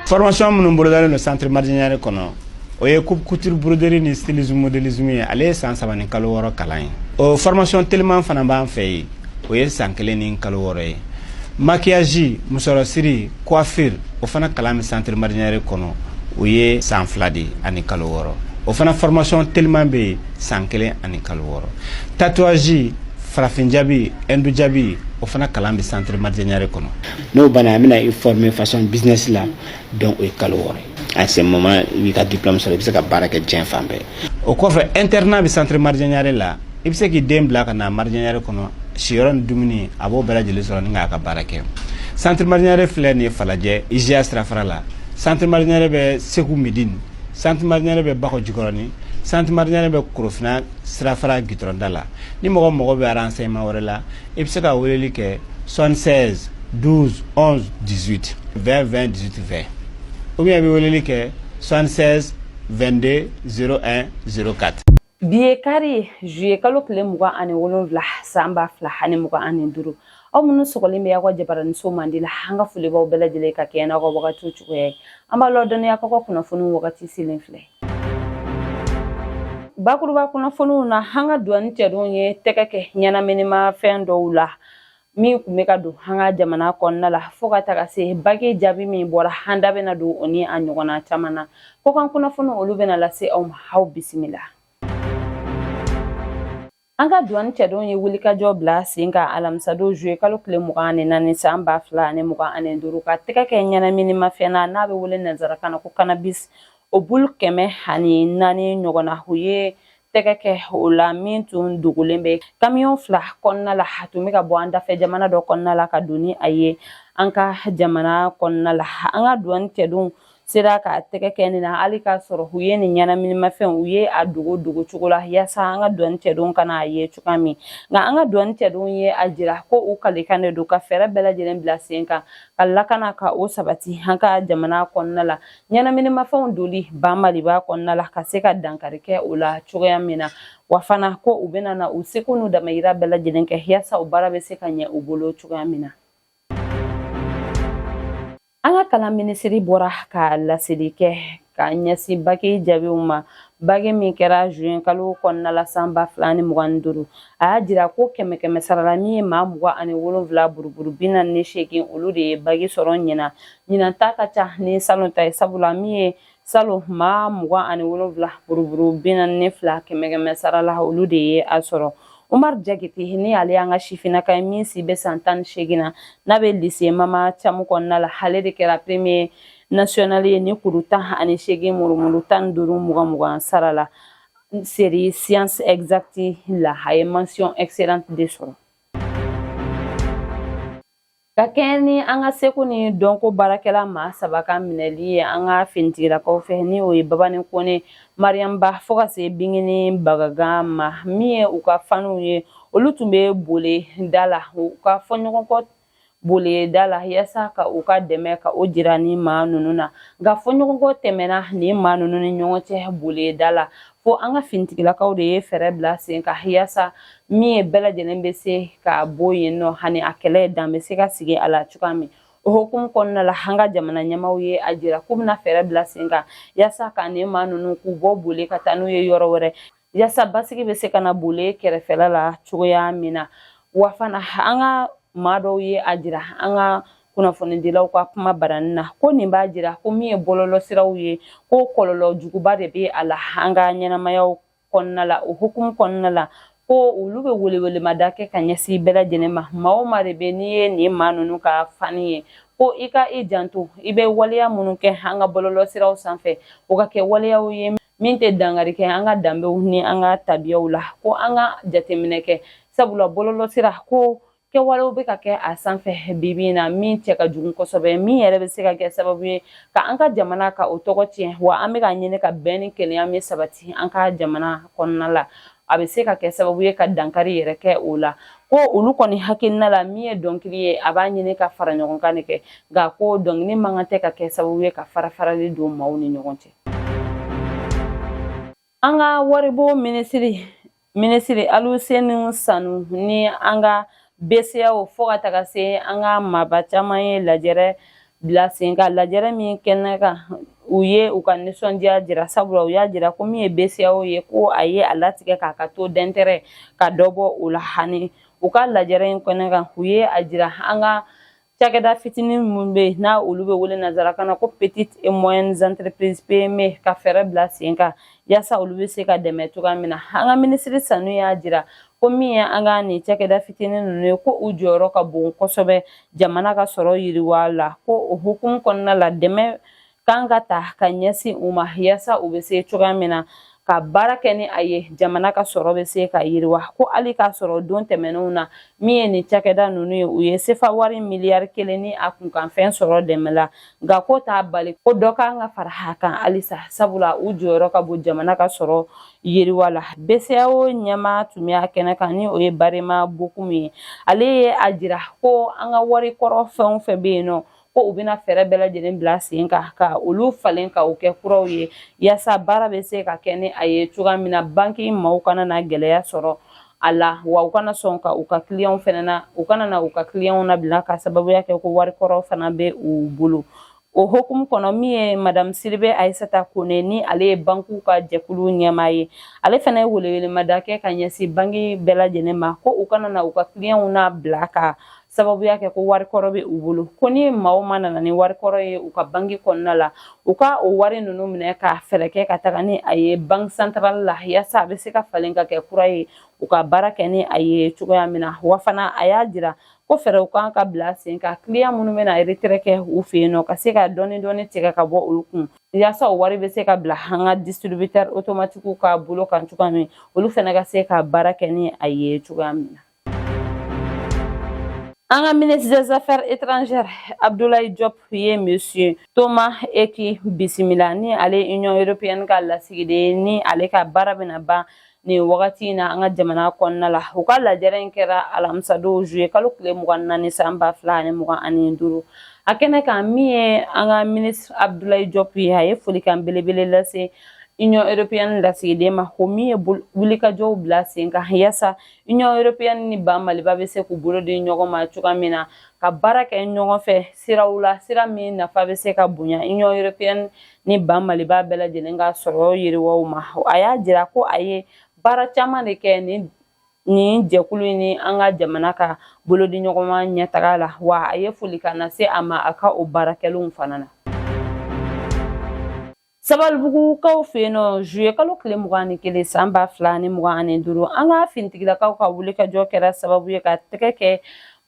Formation minnu bolodalen no centre Mardianière kɔnɔ o ye coupe couture broderie ni stylisme modélisme ye ale ye san 3 ni kalo 6 kalan ye o formation tellement fana b'an fɛ ye o ye san 1 ni kalo 6 ye maquillage musorosiri coiffure o fana kalan mi centre Mardianière kɔnɔ o ye san 2 de ani kalo 6 o fana formation tellement be san 1 ani kalo 6 tatouage farafin jabi endu jabi o fana kalan bi centre Mardianière kɔnɔ no bana amina i former façon business la donc o kalo 6 à ce moment i ka diplôme sɔrɔ i bɛ se ka baara kɛ diɲɛ fan bɛɛ o kɔfɛ internat bi centre Mardianière la i bɛ se k'i den bila ka na Mardianière kɔnɔ siyɔrɔ ni dumuni a b'o bɛɛ lajɛlen sɔrɔ ni k'a ka baara kɛ centre Mardianière filɛ nin ye Falajɛ IGA sirafara la centre Mardianière bɛ Segu Midine centre Mardianière bɛ Bakɔ Jikɔrɔni centre Mardianière bɛ Korofina sirafara gitɔrɔnda la ni mɔgɔ bɛ renseignement wɛrɛ la i bɛ se ka weleli kɛ 76 12 11 18 20 20 18 20 ou bien i bɛ weleli kɛ 76 22 01 04. Biye kari juye kalo kile muga ani wolonvla samba fla hani muga ani duru aw minnu sɔgɔlen bɛ y'aw ka jabaraniso mandi la an ka foli b'aw bɛɛ lajɛlen ka kɛ n'aw ka wagatiw cogoya ye an b'a lɔdɔnniya k'aw ka kunnafoniw wagati silen filɛ bakuruba kunnafoniw na an ka duwani cɛdenw ye tɛgɛ kɛ ɲɛnaminima fɛn dɔw la min kun bɛ ka don an ka jamana kɔnɔna la fo ka taga se bagi jaabi min bɔra an da bɛna don o ni a ɲɔgɔnna caman na ko kan kunnafoniw olu bɛna lase aw ma aw bisimila. An ka duwani cɛdenw ye wulikajɔ bila sen ka alamisado juye kalo tile 24 san 2025 ka tɛgɛ kɛ ɲɛnaminimafɛn na n'a bɛ wele nanzarakan na ko cannabis o bulu 104 ɲɔgɔnna u ye tɛgɛ kɛ o la min tun dogolen bɛ kamiyon 2 kɔnɔna la a tun bɛ ka bɔ an dafɛ jamana dɔ kɔnɔna la ka don ni a ye an ka jamana kɔnɔna la an ka duwani cɛdenw sera ka tɛgɛ kɛ nin na hali k'a sɔrɔ u ye nin ɲɛnaminimafɛn u ye a dogo cogo la yaasa an ka duwani cɛdenw kana a ye cogoya min nka an ka duwani cɛdenw ye a jira ko u kalikan de don ka fɛɛrɛ bɛɛ lajɛlen bila sen kan ka lakana ka o sabati an ka jamana kɔnɔna la ɲɛnaminimafɛnw doli ba maliba kɔnɔna la ka se ka dankari kɛ o la cogoya min na wa fana ko u bɛna na u seko n'u damayira bɛɛ lajɛlen kɛ yaasa o baara bɛ se ka ɲɛ u bolo cogoya min na. An ka kalan minisiri bɔra ka laseli kɛ ka ɲɛsin bagi jaabiw ma bagi min kɛra juin kalo kɔnɔna la san 2025 a y'a jira ko 100 sarala min ye maa 27 buruburu 48 olu de ye bagi sɔrɔ ɲinan ta ka ca ni salon ta ye sabula min ye salon maa 27 buruburu 42 100 sarala olu de ye a sɔrɔ Umar Jagiti ni ale an ka sifinaka min si bɛ san 18 na n'a bɛ lycée Mama Camu kɔnɔna la ale de kɛra premier national ye ni kuru 18 murumuru 15 mugan sara la série science exacte la a ye mention excellente de sɔrɔ. Ka kɛɲɛ ni an ka seko ni dɔnko baarakɛla maa 3 ka minɛli ye an ka finitigilakaw fɛ ni o ye Babani Kone Mariamba fo ka se Bingini Bagagan ma min ye u ka faniw ye olu tun bɛ boli da la u ka fɔɲɔgɔnkɔ boli da la yaasa ka u ka dɛmɛ ka o jira ni maa ninnu na nka fɔɲɔgɔnkɔ tɛmɛna ni maa ninnu ni ɲɔgɔn cɛ boli da la fo an ka finitigilakaw de ye fɛɛrɛ bila sen ka yaasa min ye bɛɛ lajɛlen bɛ se ka bɔ yen nɔ hani a kɛlɛ dan bɛ se ka sigi a la cogoya min o hukumu kɔnɔna la an ka jamana ɲɛmaaw ye a jira k'u bɛna fɛɛrɛ bila sen kan yaasa ka ni maa ninnu k'u bɔ boli ka taa n'u ye yɔrɔ wɛrɛ yaasa basigi bɛ se ka na boli kɛrɛfɛla la cogoya min na wa fana an ka maa dɔw ye a jira an ka kunnafonidilaw ka kuma barani na ko nin b'a jira ko min ye bɔlɔlɔsiraw ye ko kɔlɔlɔ juguba de bɛ a la an ka ɲɛnamayaw kɔnɔna la o hukumu kɔnɔna la ko olu bɛ welewelemada kɛ ka ɲɛsin bɛɛ lajɛlen ma maa o maa de bɛ n'i ye nin maa ninnu ka fani ye ko i ka i janto i bɛ waleya minnu kɛ an ka bɔlɔlɔsiraw sanfɛ o ka kɛ waleyaw ye min tɛ dangari kɛ an ka danbew ni an ka tabiyaw la ko an ka jateminɛ kɛ sabula bɔlɔlɔsira ko kɛwalew bɛ ka kɛ a sanfɛ bibi na min cɛ ka jugu kosɛbɛ min yɛrɛ bɛ se ka kɛ sababu ye ka an ka jamana ka o tɔgɔ tiɲɛ wa an bɛ ka ɲini ka bɛn ni kelenya min sabati an ka jamana kɔnɔna la a bɛ se ka kɛ sababu ye ka dankari yɛrɛ kɛ o la ko olu kɔni hakilina la min ye dɔnkili ye a b'a ɲini ka fara ɲɔgɔn kan de kɛ nka ko dɔnkili man kan tɛ ka kɛ sababu ye ka farafarali don maaw ni ɲɔgɔn cɛ. An ka waribɔ minisiri Aluseni Sanu ni an ka BCEAO fo ka taga se an ka maaba caman ye lajɛrɛ bila sen kan lajɛrɛ min kɛnɛ kan u ye u ka nisɔndiya jira sabula u y'a jira ko min ye BCEAO ye ko a ye a latigɛ k'a ka taux d'intérêt ka dɔ bɔ o la hani u ka lajɛrɛ in kɛnɛ kan u ye a jira an ka cakɛda fitinin mun be n'a olu be wele nazarakan na ko petites et moyennes entreprises PME ka fɛrɛ bila sen kan yaasa olu be se ka dɛmɛ cogoya min na an ka minisiri Sanu y'a jira ko min ye an ka nin cakɛda fitinin ninnu ye ko u jɔyɔrɔ ka bon kosɛbɛ jamana ka sɔrɔ yiriwa la ko o hukumu kɔnɔna la dɛmɛ kan ka ta ka ɲɛsin u ma yaasa u be se cogoya min na ka baara kɛ ni a ye jamana ka sɔrɔ be se ka yiriwa ko hali k'a sɔrɔ don tɛmɛnenw na min ye nin cakɛda ninnu ye u ye sefa wari miliyari 1 ni a kunkanfɛn sɔrɔ dɛmɛ la nka ko t'a bali ko dɔ kan ka fara a kan halisa sabula u jɔyɔrɔ ka bon jamana ka sɔrɔ yiriwa la BCEAO ɲɛma tun y'a kɛnɛ kan ni o ye Barema Bokum ye ale ye a jira ko an ka wari kɔrɔ fɛn o fɛn be yen nɔ ko u bɛna fɛrɛ bɛɛ lajɛlen bila sen kan ka olu falen ka o kɛ kuraw ye yaasa baara bɛ se ka kɛ ni a ye cogoya min na banki maaw kana na gɛlɛya sɔrɔ a la wa u kana sɔn ka u ka clients fɛnɛ na u kana na u ka clients nabila ka sababuya kɛ ko wari kɔrɔ fana bɛ u bolo o hukumu kɔnɔ min ye Madame Siribe Aissata Kone ni ale ye bankiw ka jɛkulu ɲɛmaa ye ale fana ye welewelemada kɛ ka ɲɛsin banki bɛɛ lajɛlen ma ko u kana na u ka clients na bila ka sababuya kɛ ko wari kɔrɔ bɛ u bolo ko ni maaw ma nana ni wari kɔrɔ ye u ka banki kɔnɔna la u ka o wari ninnu minɛ ka fɛɛrɛ kɛ ka taga ni a ye banque centrale la yaasa a bɛ se ka falen ka kɛ kura ye u ka baara kɛ ni a ye cogoya min na wa fana a y'a jira ko fɛɛrɛw kan ka bila sen kan client minnu bɛna retrait kɛ u fɛ yen nɔ ka se ka dɔɔni dɔɔni tigɛ ka bɔ olu kun yaasa o wari bɛ se ka bila an ka distributeur automatique ka bolo kan cogoya min olu fana ka se ka baara kɛ ni a ye cogoya min na. An ka ministre des Affaires étrangères Abdoulaye Diop ye monsieur Thomas Eki bisimila ni ale Union européenne ka lasigiden ni ale ka baara bɛna ban ni wagati in na an ka jamana kɔnɔna la u ka lajɛrɛ in kɛra alamisa don juillet kalo tile 24 san 2025 a kɛnɛ kan min ye an ka ministre Abdoulaye Diop ye a ye folikan belebele lase Union européenne lasigiden ma ko min ye wulikajɔw bila sen kan yaasa Union européenne ni ban Maliba bɛ se k'u bolo di ɲɔgɔn ma cogoya min na ka baara kɛ ɲɔgɔn fɛ siraw la sira min nafa bɛ se ka bonya Union européenne ni ban Maliba bɛɛ lajɛlen ka sɔrɔ yiriwaw ma a y'a jira ko a ye baara caman de kɛ nin jɛkulu ni an ka jamana ka bolo di ɲɔgɔn ma ɲɛtaga la wa a ye folikan lase a ma a ka o baarakɛlenw fana na. Sabalibugukaw fɛ yen nɔ juillet kalo tile 21 san 2025 an ka finitigilakaw ka wulikajɔ kɛra sababu ye ka tɛgɛ kɛ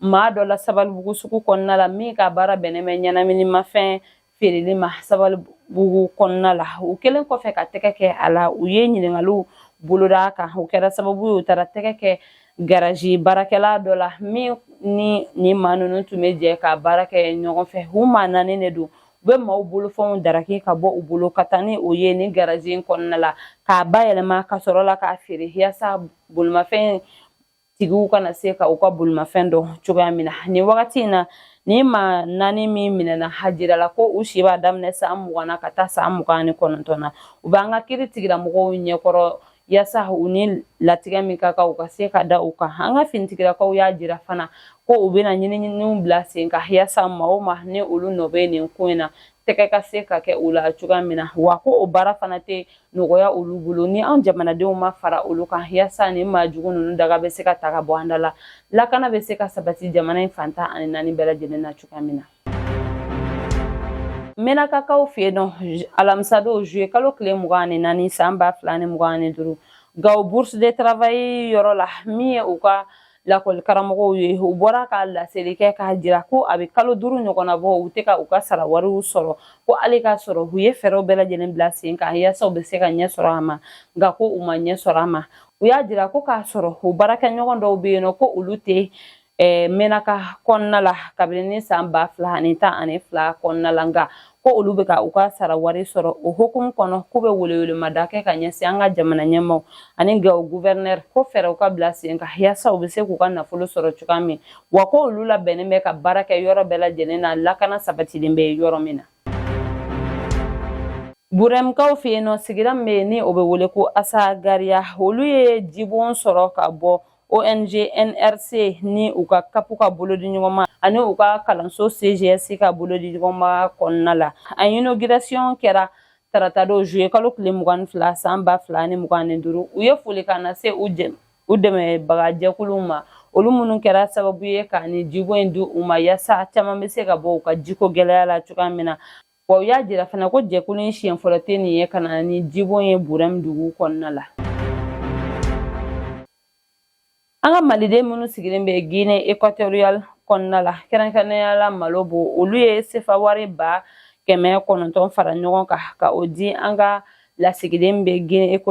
maa dɔ la Sabalibugu sugu kɔnɔna la min ka baara bɛnnen bɛ ɲɛnaminimafɛn feereli ma Sabalibugu kɔnɔna la u kɛlen kɔfɛ ka tɛgɛ kɛ a la u ye ɲininkaliw boloda a kan o kɛra sababu ye u taara tɛgɛ kɛ garaji baarakɛla dɔ la min ni nin maa ninnu tun bɛ jɛ ka baara kɛ ɲɔgɔn fɛ u maa naani de don u bɛ maaw bolofɛnw daraki ka bɔ u bolo ka taa ni o ye ni garaji in kɔnɔna la k'a bayɛlɛma ka sɔrɔ la k'a feere yaasa bolimafɛn tigiw kana se ka u ka bolimafɛn dɔn cogoya min na nin wagati in na ni maa naani min minɛna hajira la ko u si b'a daminɛ san 20 na ka taa san 29 na u b'an ka kiiri tigilamɔgɔw ɲɛkɔrɔ yaasa u ni latigɛ min ka kan u ka se ka da u kan an ka finitigilakaw y'a jira fana ko u bɛna ɲininiw bila sen kan yaasa maa o maa ni olu nɔ bɛ nin ko in na tɛgɛ ka se ka kɛ u la cogoya min na wa ko o baara fana tɛ nɔgɔya olu bolo ni an jamanadenw ma fara olu kan yaasa ni maa jugu ninnu daga bɛ se ka ta ka bɔ an da la lakana bɛ se ka sabati jamana in fantan ani naani bɛɛ lajɛlen na cogoya min na. Menakakaw fɛ yen nɔ alamisa don juillet kalo tile 24 san 2025 Gawo bourse de travail yɔrɔ la min ye u ka lakɔli karamɔgɔw ye u bɔra ka laseli kɛ k'a jira ko a bɛ kalo 5 ɲɔgɔnna bɔ u tɛ ka u ka sara wariw sɔrɔ ko hali k'a sɔrɔ u ye fɛɛrɛw bɛɛ lajɛlen bila sen kan yaasa u bɛ se ka ɲɛ sɔrɔ a ma nka ko u ma ɲɛ sɔrɔ a ma u y'a jira ko k'a sɔrɔ u baarakɛɲɔgɔn dɔw bɛ yen nɔ ko olu tɛ Menaka kɔnɔna la kabini san 2012 kɔnɔna la nka ko olu bɛ ka u ka sara wari sɔrɔ o hukumu kɔnɔ k'u bɛ welewelemada kɛ ka ɲɛsin an ka jamana ɲɛmaaw ani Gawo gouverneur ko fɛɛrɛw ka bila sen kan yaasa u bɛ se k'u ka nafolo sɔrɔ cogoya min wa ko olu labɛnnen bɛ ka baara kɛ yɔrɔ bɛɛ lajɛlen na lakana sabatilen bɛ yɔrɔ min na. Burɛmkaw fɛ yen nɔ sigida min bɛ yen ni o bɛ wele ko Asa Gariya olu ye jibon sɔrɔ ka bɔ ONG NRC ni u ka kapu ka bolo di ɲɔgɔn ma ani u ka kalanso CGS ka bolo di ɲɔgɔn ma kɔnɔna la. A inauguration kɛra tarata don juillet kalo tile 22 san 2025. U ye folikan lase u dɛmɛbaga jɛkuluw ma olu minnu kɛra sababu ye ka ni jibo in di u ma yasa caman bɛ se ka bɔ u ka jiko gɛlɛya la cogoya min na. Wa u y'a jira fana ko jɛkulu in siɲɛ fɔlɔ tɛ nin ye ka na ni jibo ye Burɛm dugu kɔnɔna la. An ka maliden minnu sigilen bɛ Guinée Équatoriale kɔnɔna la kɛrɛnkɛrɛnnenya la malo bɔ olu ye sefa wari 900 fara ɲɔgɔn kan ka o di an ka lasigiden bɛ Guinée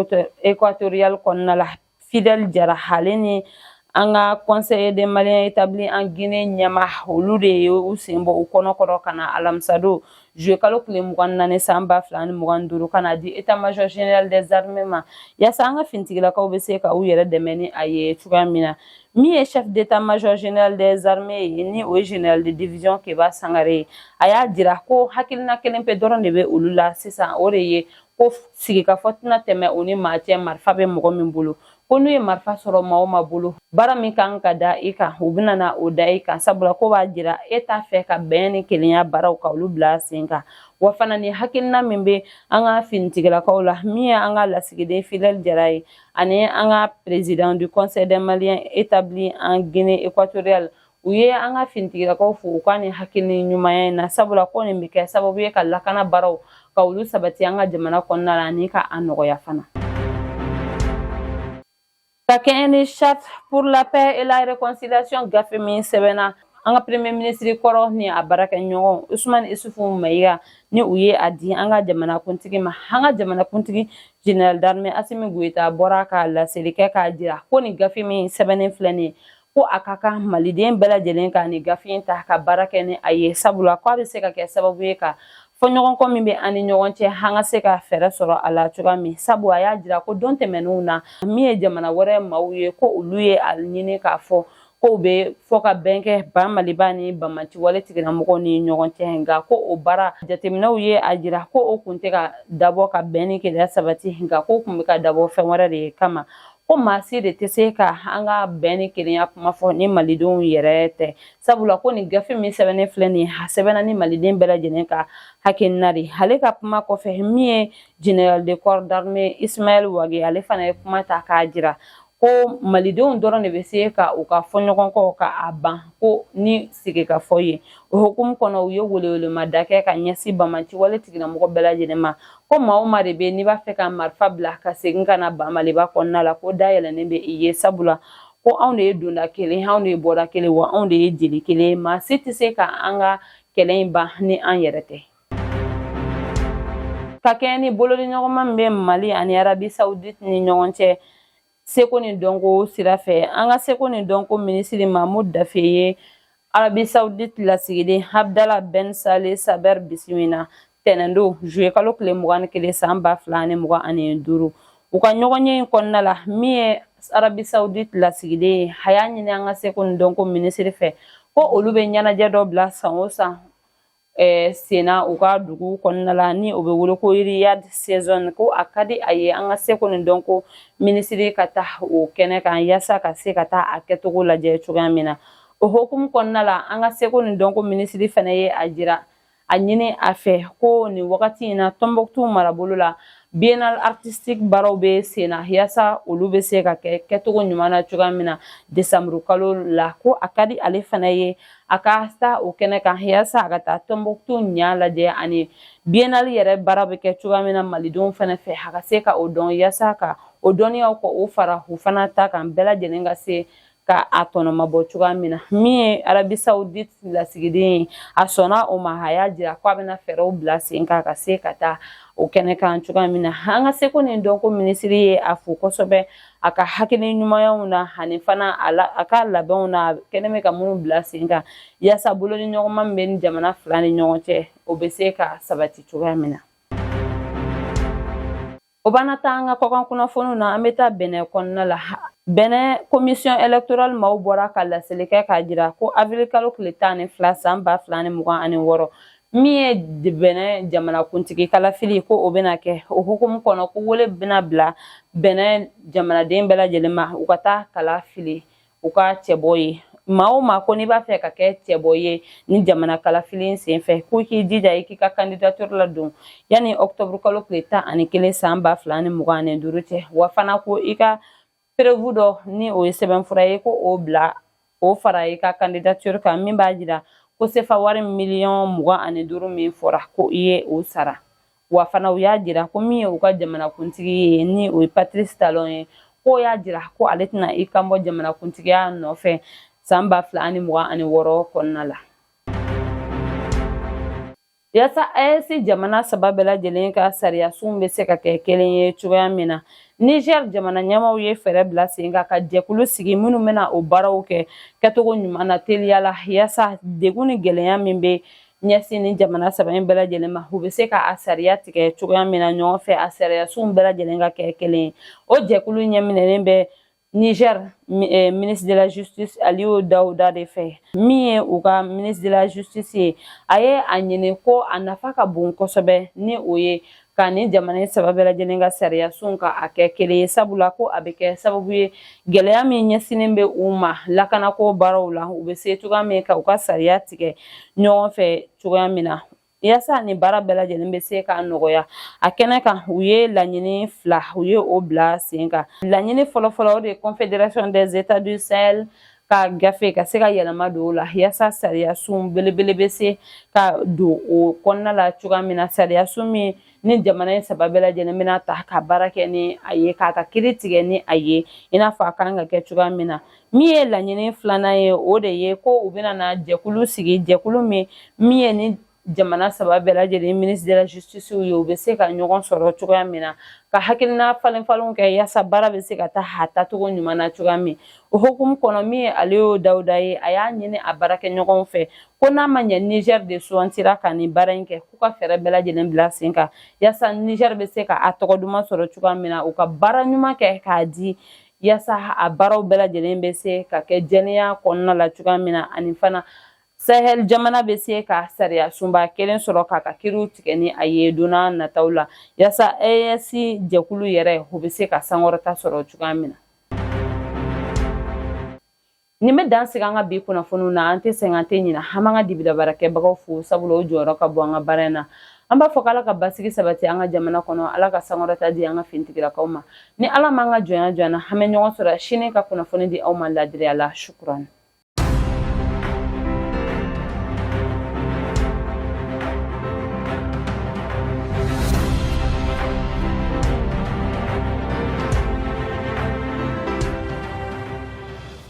Équatoriale kɔnɔna la. Fidèle Jara ale ni an ka conseiller des Maliens établis en Guinée ɲɛma olu de ye u sen bɔ u kɔnɔkɔrɔ ka na alamisa don juillet kalo tile 24 san 2025 ka na di état-major général des armées ma yasa an ka finitigilakaw bɛ se ka u yɛrɛ dɛmɛ ni a ye cogoya min na. Min ye chef d'état-major général des armées ye ni o ye général de division Keba Sangare ye a y'a jira ko hakilina kelen pe dɔrɔn de bɛ olu la sisan o de ye ko sigikafɔ tɛna tɛmɛ o ni maa cɛ marifa bɛ mɔgɔ min bolo ko n'u ye marifa sɔrɔ maa o maa bolo baara min kan ka da i kan u bɛna na o da i kan sabula ko b'a jira e t'a fɛ ka bɛn ni kelenya baaraw ka olu bila sen kan. Wa fana ni hakilina min bɛ an ka finitigilakaw la min ye an ka lasigiden Fidèle Jara ye ani an ka président du conseil des Maliens établis en Guinée Équatoriale u ye an ka finitigilakaw fo u ka ni hakilina ɲumanya in na sabula ko nin bɛ kɛ sababu ye ka lakana baaraw ka olu sabati an ka jamana kɔnɔna la ani ka a nɔgɔya fana. Ka kɛɲɛ ni charte pour la paix et la réconciliation gafe min sɛbɛnna an ka premier ministre kɔrɔ ni a baarakɛɲɔgɔn Usmane Isufu Mayiga ni u ye a di an ka jamanakuntigi ma. An ka jamanakuntigi général d'armée Assimi Goïta bɔra ka laseli kɛ k'a jira ko ni gafe min sɛbɛnnen filɛ nin ye ko a ka kan maliden bɛɛ lajɛlen ka ni gafe in ta ka baara kɛ ni a ye sabula ko a bɛ se ka kɛ sababu ye ka fɔɲɔgɔnkɔ min bɛ an ni ɲɔgɔn cɛ an ka se ka fɛɛrɛ sɔrɔ a la cogoya min sabu a y'a jira ko don tɛmɛnenw na min ye jamana wɛrɛ maaw ye ko olu ye a ɲini k'a fɔ ko u bɛ fɔ ka bɛn kɛ Ban Maliba ni Banmaci wale tigilamɔgɔw ni ɲɔgɔn cɛ nka ko o baara jateminɛw ye a jira ko o kun tɛ ka dabɔ ka bɛn ni keleya sabati nka ko kun bɛ ka dabɔ fɛn wɛrɛ de kama. Ko maa si de tɛ se ka an ka bɛn ni kelenya kuma fɔ ni malidenw yɛrɛ tɛ sabula ko ni gafe min sɛbɛnnen filɛ nin ye a sɛbɛnna ni maliden bɛɛ lajɛlen ka hakilina de ale ka kuma kɔfɛ min ye général de corps d'armée Ismaël Wage ale fana ye kuma ta k'a jira ko malidenw dɔrɔn de bɛ se ka u ka fɔɲɔgɔnkɔw ka a ban ko ni sigikafɔ ye o hukumu kɔnɔ u ye welewelemada kɛ ka ɲɛsin Banmaci wale tigilamɔgɔ bɛɛ lajɛlen ma ko maa o maa de bɛ n'i b'a fɛ ka marifa bila ka segin ka na Ban Maliba kɔnɔna la ko dayɛlɛnnen bɛ i ye sabula ko anw de ye donda kelen anw de ye bɔda kelen wa anw de ye jeli kelen maa si tɛ se ka an ka kɛlɛ in ban ni an yɛrɛ tɛ. Ka kɛɲɛ ni bolodiɲɔgɔnma min bɛ Mali ani Arabi Saoudite ni ɲɔgɔn cɛ seko ni dɔnko sira fɛ an ka seko ni dɔnko minisiri Mahmoud Dafe ye Arabi Saoudite lasigiden Abdallah Ben Saleh Saber bisimila tɛnɛn don juillet kalo tile 21 san 2025 u ka ɲɔgɔnye in kɔnɔna la min ye Arabi Saoudite lasigiden ye a y'a ɲini an ka seko ni dɔnko minisiri fɛ ko olu bɛ ɲɛnajɛ dɔ bila san o san sena u ka dugu kɔnɔna la ni o bɛ wele ko Riyad saison ko a ka di a ye an ka seko ni dɔnko minisiri ka taa o kɛnɛ kan yasa ka se ka taa a kɛcogo lajɛ cogoya min na o hukumu kɔnɔna la an ka seko ni dɔnko minisiri fana ye a jira a ɲini a fɛ ko nin wagati in na Tombouctou marabolo la biennale artistique baaraw bɛ sen na yasa olu bɛ se ka kɛ kɛcogo ɲuman na cogoya min na décembre kalo la ko a ka di ale fana ye a ka taa o kɛnɛ kan yasa a ka taa Tombouctou ɲa lajɛ ani biennale yɛrɛ baara bɛ kɛ cogoya min na malidenw fana fɛ a ka se ka o dɔn yasa ka o dɔnniyaw ka o fara u fana ta kan bɛɛ lajɛlen ka se ka a tɔnɔma bɔ cogoya min na min ye Arabi Saoudite lasigiden ye a sɔnna o ma a y'a jira ko a bɛna fɛɛrɛw bila sen kan ka se ka taa o kɛnɛ kan cogoya min na an ka seko ni dɔnko minisiri ye a fo kosɛbɛ a ka hakili ɲumanyaw na ani fana a ka labɛnw na kɛnɛ bɛ ka minnu bila sen kan yasa bolodi ɲɔgɔnma min bɛ ni jamana fila ni ɲɔgɔn cɛ o bɛ se ka sabati cogoya min na. O b'an ta an ka kɔkan kunnafoniw na an bɛ taa Bɛnɛ kɔnɔna la Bɛnɛ commission électorale maaw bɔra ka laseli kɛ k'a jira ko avril kalo tile 12 san 2026 min ye bɛnɛ jamanakuntigi kalafili ko o bɛna kɛ o hukumu kɔnɔ ko wele bɛna bila bɛnɛ jamanaden bɛɛ lajɛlen ma u ka taa kala fili u ka cɛbɔ ye maa o maa ko n'i b'a fɛ ka kɛ cɛbɔ ye ni jamana kalafili sen fɛ ko k'i jija i k'i ka candidature ladon yanni octobre kalo tile 11 san 2025 cɛ wa fana ko i ka prévu dɔ ni o ye sɛbɛnfura ye ko o bila o fara i ka candidature kan min b'a jira ko sefa wari miliyɔn 25 min fɔra ko i ye o sara wa fana u y'a jira ko min ye u ka jamanakuntigi ye ni o ye Patrice Talon ye ko y'a jira ko ale tɛna i kan bɔ jamanakuntigiya nɔfɛ san 2026 kɔnɔna la. Yasa AES jamana saba bɛɛ lajɛlen ka sariyasunw bɛ se ka kɛ kelen ye cogoya min na Niger jamana ɲɛmaaw ye fɛɛrɛ bila sen kan ka jɛkulu sigi minnu bɛna o baaraw kɛ kɛcogo ɲuman na teliya la yasa degun ni gɛlɛya min bɛ ɲɛsin ni jamana saba in bɛɛ lajɛlen ma u bɛ se ka a sariya tigɛ cogoya min na ɲɔgɔn fɛ a sariyasunw bɛɛ lajɛlen ka kɛ kelen ye o jɛkulu ɲɛminɛlen bɛ Niger ministre de la justice Aliyu Dawuda de fɛ min ye u ka ministre de la justice ye a ye a ɲini ko a nafa ka bon kosɛbɛ ni o ye ka ni jamana saba bɛɛ lajɛlen ka sariyasunw ka a kɛ kelen ye sabula ko a bɛ kɛ sababu ye gɛlɛya min ɲɛsinnen bɛ u ma lakanako baaraw la u bɛ se cogoya min ka u ka sariya tigɛ ɲɔgɔn fɛ cogoya min na yasa ni baara bɛɛ lajɛlen bɛ se ka nɔgɔya a kɛnɛ kan u ye laɲini fila u ye o bila sen kan laɲini fɔlɔfɔlɔ o de ye Confédération des États du Sahel ka gafe ka se ka yɛlɛma don o la yasa sariyasun belebele bɛ se ka don o kɔnɔna la cogoya min na sariyasun min ni jamana saba bɛɛ lajɛlen bɛna ta ka baara kɛ ni a ye k'a ka kiiri tigɛ ni a ye i n'a fɔ a kan ka kɛ cogoya min na min ye laɲini filanan ye o de ye ko u bɛna na jɛkulu sigi jɛkulu min ye ni jamana saba bɛɛ lajɛlen ministre de la justice ye u bɛ se ka ɲɔgɔn sɔrɔ cogoya min na ka hakilina falenfalenw kɛ yasa baara bɛ se ka taa a tacogo ɲuman na cogoya min o hukumu kɔnɔ min ye Aliyu Dawuda ye a y'a ɲini a baarakɛɲɔgɔnw fɛ ko n'a ma ɲɛ Niger de sugantira ka nin baara in kɛ k'u ka fɛɛrɛ bɛɛ lajɛlen bila sen kan yasa Niger bɛ se ka a tɔgɔ duman sɔrɔ cogoya min na u ka baara ɲuman kɛ k'a di yasa a baaraw bɛɛ lajɛlen bɛ se ka kɛ jɛlenya kɔnɔna la cogoya min na ani fana Sahel jamana bɛ se ka sariya sunba kelen sɔrɔ k'a ka kiiriw tigɛ ni a ye donna nataw la yasa AES jɛkulu yɛrɛ u bɛ se ka sankɔrɔta sɔrɔ cogoya min na. Nin bɛ dan sigi an ka bi kunnafoniw na an tɛ sɛgɛn an tɛ ɲinɛ an b'an ka dibida baarakɛbagaw fo sabula o jɔyɔrɔ ka bon an ka baara in na an b'a fɔ ko Ala ka basigi sabati an ka jamana kɔnɔ Ala ka sankɔrɔta di an ka finitigilakaw ma ni Ala m'an ka jɔnya jɔ an na an bɛ ɲɔgɔn sɔrɔ sini ka kunnafoni di aw ma ladiriya la shukuran.